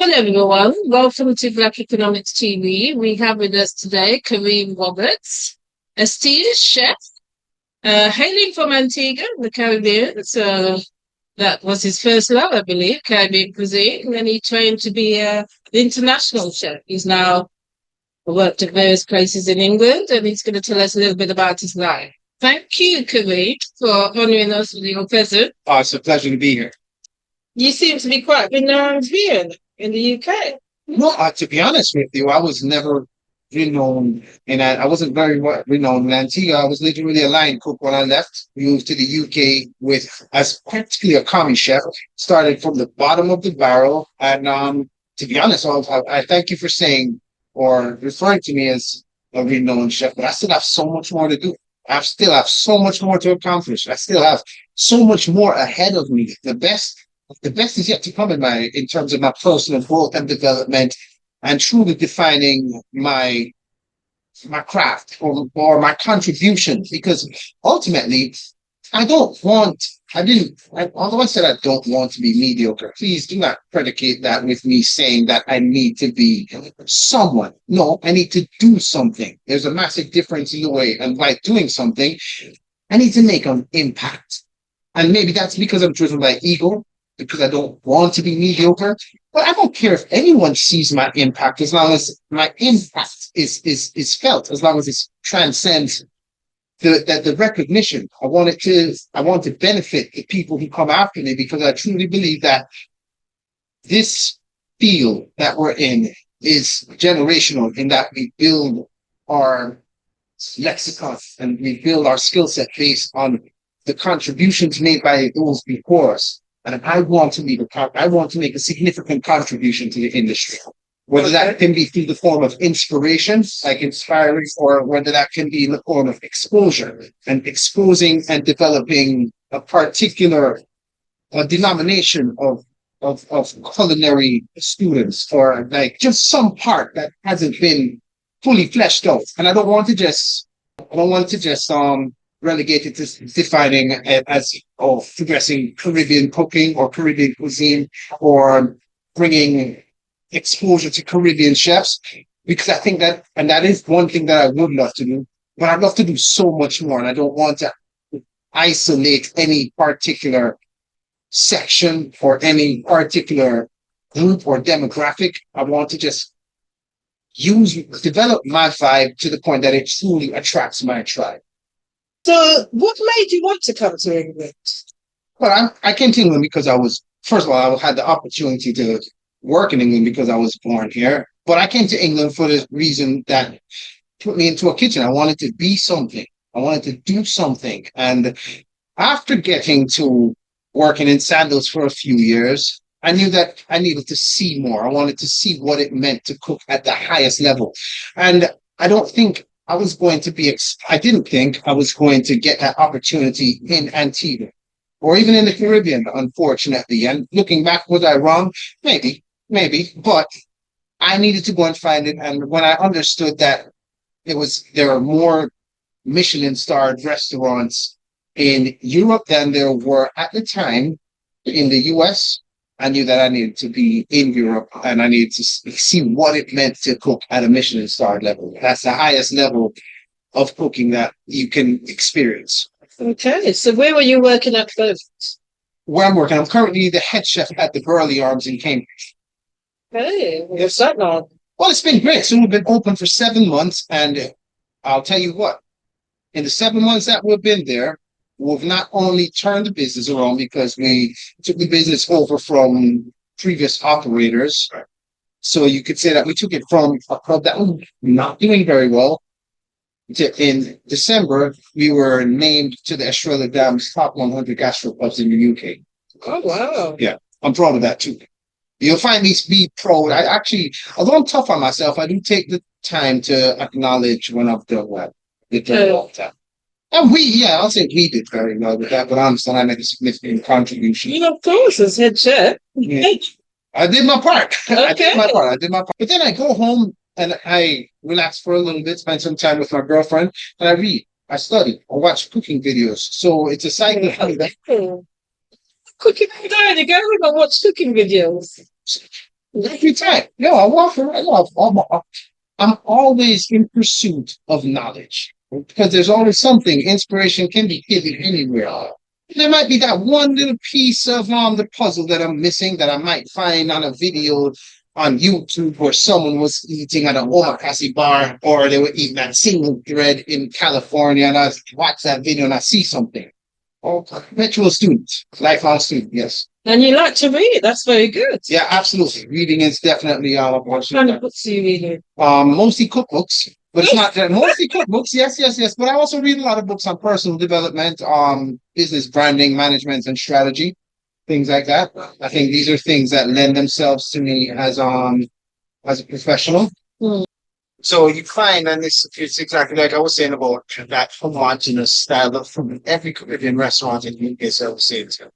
Hello, everyone. Welcome to Black Economics TV. We have with us today Kareem Roberts, esteemed chef, hailing from Antigua, the Caribbean. So that was his first love, I believe, Caribbean cuisine. And then he trained to be an international chef. He's now worked at various places in England, and he's going to tell us a little bit about his life. Thank you, Kareem, for honoring us with your presence. Oh, it's a pleasure to be here. You seem to be quite renowned here in the UK. No, to be honest with you, I was never renowned, and I wasn't very renowned in Antigua. I was literally a line cook when I left. Moved to the UK with as practically a common chef. Started from the bottom of the barrel, and to be honest, I thank you for saying or referring to me as a renowned chef. But I still have so much more to do. I still have so much more to accomplish. I still have so much more ahead of me. The best is yet to come in terms of my personal growth and development and truly defining my craft or my contribution, because ultimately although I said I don't want to be mediocre, please do not predicate that with me saying that I need to be someone. No, I need to do something. There's a massive difference in the way, and by doing something, I need to make an impact. And maybe that's because I'm driven by ego, because I don't want to be mediocre. But I don't care if anyone sees my impact, as long as my impact is felt, as long as it transcends the recognition. I want to benefit the people who come after me, because I truly believe that this field that we're in is generational, in that we build our lexicon and we build our skill set based on the contributions made by those before us. And I want to make a significant contribution to the industry, whether that can be through the form of inspiration, like inspiring, or whether that can be in the form of exposure and exposing and developing a particular denomination of culinary students, or like just some part that hasn't been fully fleshed out. And I don't want to just relegated to defining it as progressing Caribbean cooking or Caribbean cuisine, or bringing exposure to Caribbean chefs, because I think that is one thing that I would love to do, but I'd love to do so much more, and I don't want to isolate any particular section or any particular group or demographic. I want to just develop my vibe to the point that it truly attracts my tribe. So, what made you want to come to England? Well, I came to England because first of all, I had the opportunity to work in England because I was born here. But I came to England for the reason that put me into a kitchen. I wanted to be something. I wanted to do something. And after getting to working in sandals for a few years, I knew that I needed to see more. I wanted to see what it meant to cook at the highest level. And I didn't think I was going to get that opportunity in Antigua or even in the Caribbean, unfortunately. And looking back, was I wrong? Maybe, but I needed to go and find it. And when I understood that there are more Michelin-starred restaurants in Europe than there were at the time in the US, I knew that I needed to be in Europe, and I needed to see what it meant to cook at a Michelin-starred level. That's the highest level of cooking that you can experience. Okay, so where were you working at first? Where I'm working, I'm currently the head chef at the Burley Arms in Cambridge. Hey, what's that now? Well, it's been great. So we've been open for 7 months, and I'll tell you what, in the 7 months that we've been there, we've not only turned the business around because we took the business over from previous operators. So you could say that we took it from a club that was not doing very well. In December, we were named to the Australia Dam's top 100 Gastro Pubs in the UK. Oh, wow. Yeah, I'm proud of that too. You'll find me be proud. Although I'm tough on myself, I do take the time to acknowledge when I've done well. And I'll say we did very well with that, but I understand I made a significant contribution. Of course, as head chef. Yeah. I did my part. Okay. I did my part. But then I go home and I relax for a little bit, spend some time with my girlfriend, and I read, I study, I watch cooking videos. So it's a cycle. Cooking, there you go. We got watch cooking videos. Every time. Yeah, I walk around. I'm always in pursuit of knowledge because there's always something. Inspiration can be hidden anywhere. There might be that one little piece of the puzzle that I'm missing that I might find on a video on YouTube where someone was eating at an omakase bar or they were eating that single bread in California and I watch that video and I see something. Oh, perpetual student, lifelong student, yes. And you like to read. That's very good. Yeah, absolutely. Reading is definitely What kind of books are you reading? mostly cookbooks, but it's not mostly cookbooks. Yes, yes, yes. But I also read a lot of books on personal development, business branding, management, and strategy, things like that. I think these are things that lend themselves to me as a professional. Hmm. So you find, and it's exactly like I was saying about that homogenous style of from every Caribbean restaurant in the UK. So I was saying to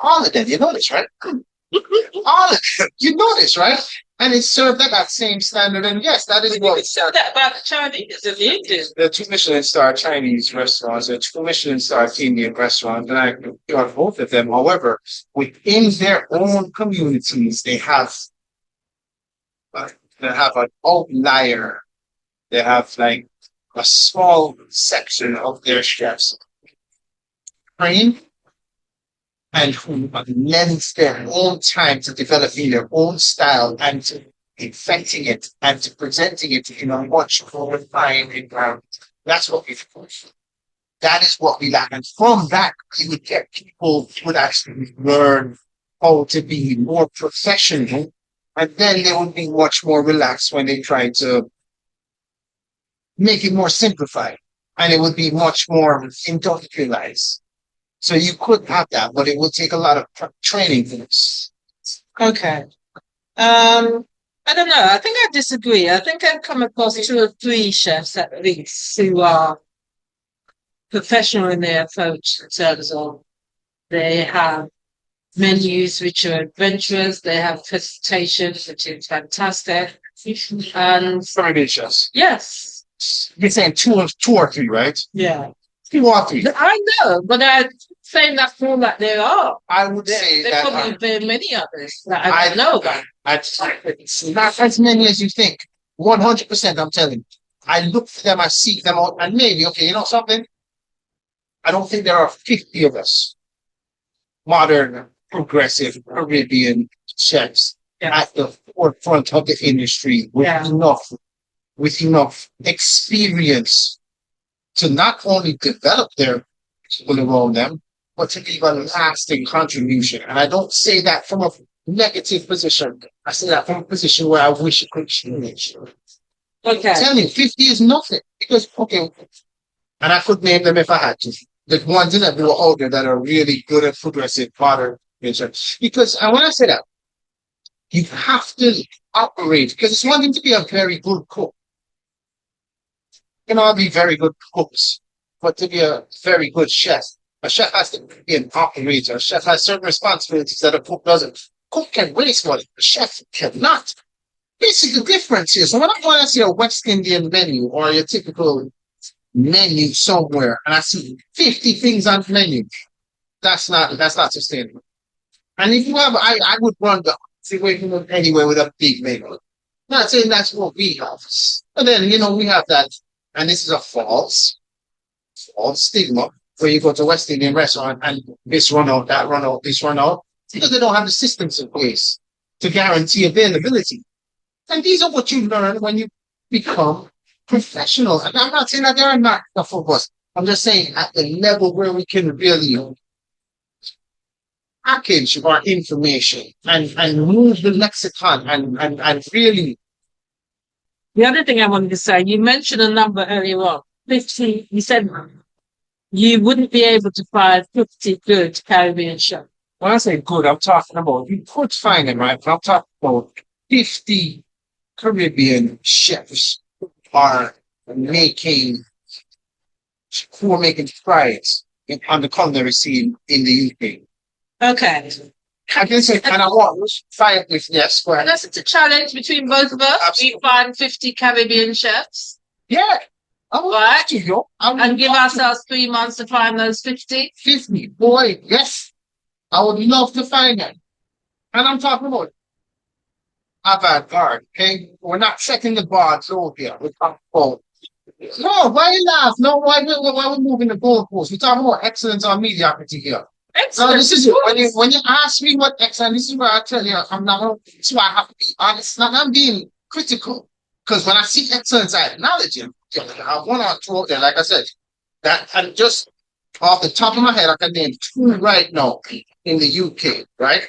all of them, you know this, right? All of them, you know this, right? And it's served at that same standard. And yes, that is what. So that about the Chinese and the Indians. The two Michelin star Chinese restaurants, the two Michelin star Indian restaurants, and I got both of them. However, within their own communities, they have an outlier. They have like a small section of their chefs trained and who lends their own time to developing their own style and to infecting it and to presenting it in a much more refined environment. That's what we that is what we lack. And from that, you would get people who would actually learn how to be more professional. And then they would be much more relaxed when they try to make it more simplified. And it would be much more industrialized. So you could have that, but it will take a lot of training for this. Okay. I don't know. I think I disagree. I think I've come across two or three chefs at least who are professional in their approach in terms of they have menus which are adventurous, they have presentations which is fantastic. And Friday chefs. yes, You're saying two or three, right? yeah. Two or three. I know, but I'm saying that for that there are. I would say There that probably very many others that I don't know about. it's not as many as you think. 100%, I'm telling you. I look for them, I seek them out, and maybe, okay, you know something? I don't think there are 50 of us, modern, progressive, Caribbean chefs Yeah. at the forefront of the industry with Yeah. enough experience to not only develop their people around them, but to leave a lasting contribution. And I don't say that from a negative position. I say that from a position where I wish it could change. Okay. Tell me, 50 is nothing. Because, okay, and I could name them if I had to. The ones that were older that are really good at progressive modern nature. Because, and when I say that, you have to operate, because it's one thing to be a very good cook. You can all be very good cooks, but to be a very good chef, a chef has to be an operator. A chef has certain responsibilities that a cook doesn't. Cook can waste money, a chef cannot. This is the difference here. So when I see a West Indian menu or your typical menu somewhere, and I see 50 things on the menu, that's not sustainable. And if you have, I would run the situation anywhere with a big menu. Not saying that's what we have, but then we have that, and this is a false stigma where you go to a West Indian restaurant and this run out, that run out, this run out, because they don't have the systems in place to guarantee availability. And these are what you learn when you become professional. And I'm not saying that there are not enough of us. I'm just saying at the level where we can really package our information and move the lexicon and really. The other thing I wanted to say, you mentioned a number earlier on. 50, you said you wouldn't be able to find 50 good Caribbean chefs. When I say good, I'm talking about, you could find them, right? But I'm talking about 50 Caribbean chefs are making, who are making strides on the culinary scene in the UK. Okay. I can say, and I want find with yes, go ahead. Unless it's a challenge between both of us, Absolutely. we find 50 Caribbean chefs. Yeah. I would Right. love to go. And give ourselves 3 months to find those 50. 50. Boy, yes. I would love to find them. And I'm talking about avant-garde. Okay, we're not setting the bar low here. We're talking about no. Why you laugh? No, why we moving the goalposts? We're talking about excellence or mediocrity here. So Excellent. this is when you ask me what excellent. This is where I tell you I'm not. This is why I have to be honest. Not I'm being critical because when I see excellence, I acknowledge it. I have one or two out there, like I said, that and just off the top of my head, I can name two right now in the UK. Right,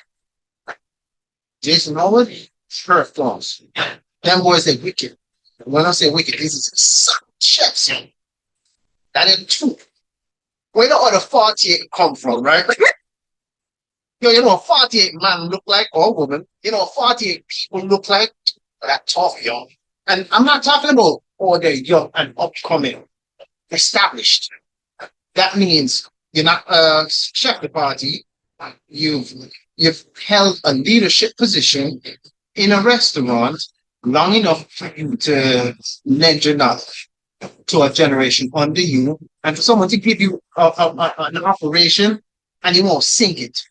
Jason Howard, Sheriff Floss. Them boys they wicked. When I say wicked, this is some chefs. That is two. Where the other 48 come from, right? Yo, you know, 48 man look like, or woman, you know, 48 people look like that tough, yo. And I'm not talking about all they're young and upcoming, established. That means you're not a chef de party. You've you've held a leadership position in a restaurant long enough for you to lend your knowledge to a generation under you, and for someone to give you an operation and you won't sink it.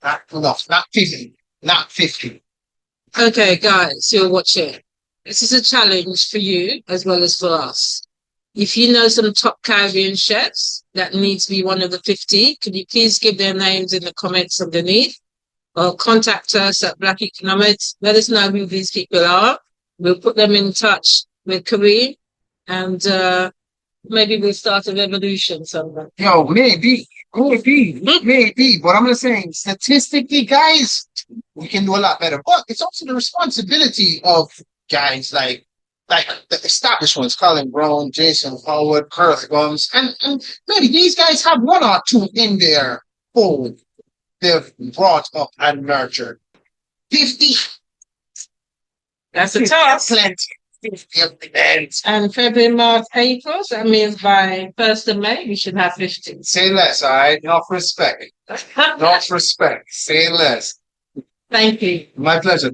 Not enough, not 50, not 50. Okay, guys, you're watching. This is a challenge for you as well as for us. If you know some top Caribbean chefs that need to be one of the 50, could you please give their names in the comments underneath or contact us at Black Economics? Let us know who these people are. We'll put them in touch with Kareem and maybe we'll start a revolution somewhere. Yo, maybe. But I'm just saying, statistically, guys, we can do a lot better. But it's also the responsibility of guys like the established ones, Colin Brown, Jason Howard, Kurt Gums, and maybe these guys have one or two in their fold they've brought up and nurtured. 50. That's a task. Plenty. 50 of them. And February, March, April, so that means by 1st of May, we should have 50. Say less, all right? Enough respect. Enough respect. Say less. Thank you. My pleasure.